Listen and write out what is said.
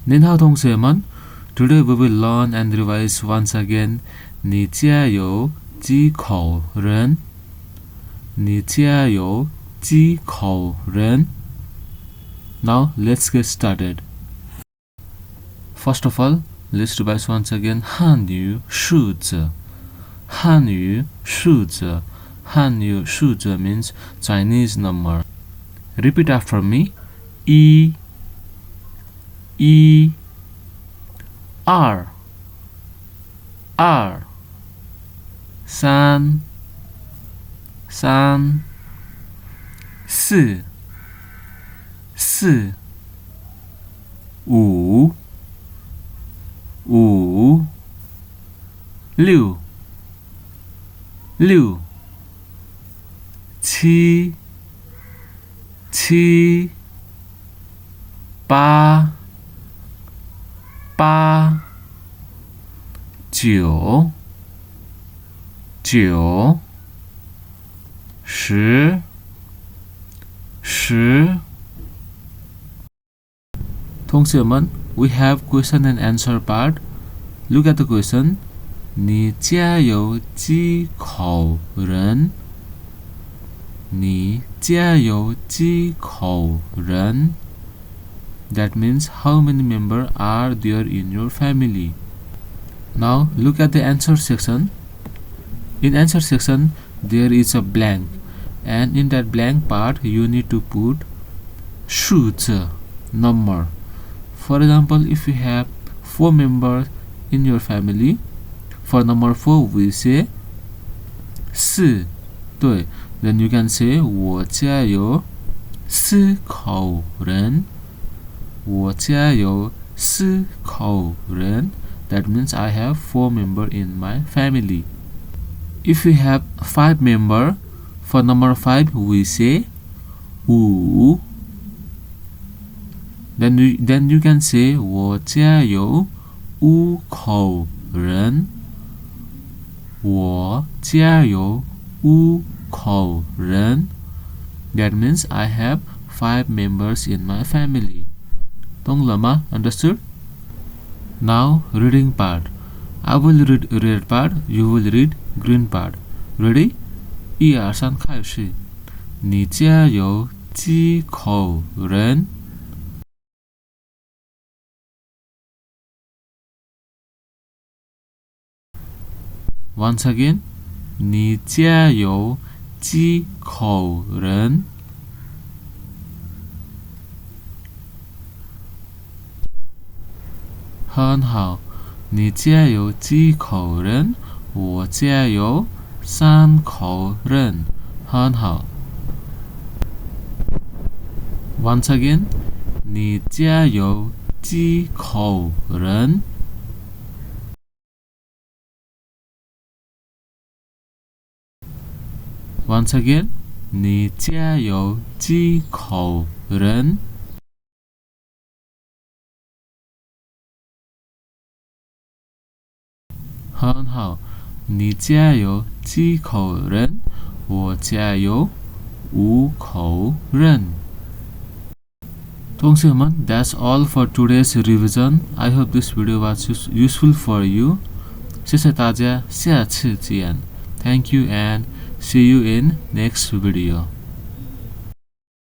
您好，同学们。Today we will learn and revise once again 你家有几口人？你家有几口人？ Now let's get started. First of all, let's revise once again 汉语数字。汉语数字。汉语数字 means Chinese number. Repeat after me. 一二三四五六七八九十。同学们 we have question and answer part. Look at the question. 你家有几口人？你家有几口人？ That means how many members are there in your family? Now look at the answer section. In answer section there is a blank, and in that blank part you need to put 数字 number. For example, if you have 4 members in your family, for number 4 we say 4. 对 Then you can say 我家有4口人。我家有4口人。That means I have 4 members in my family. If you have 5 members, for number 5 we say 5. Then you can say 我家有5口人。我家有5口人。That means I have 5 members in my family. 懂了吗？ Understood? Now reading part. I will read red part, you will read green part. Ready? 1、2、3开始。你家有几口人？ Once again. 你家有几口人？很好，你家有几口人？我家有3口人。很好。Once again. 你家有几口人？ Once again. 你家有几口人？很好，你家有几口人？我家有5口人。同学们 that's all for today's revision. I hope this video was useful for you. 谢谢大家，下次见。Thank you and see you in next video.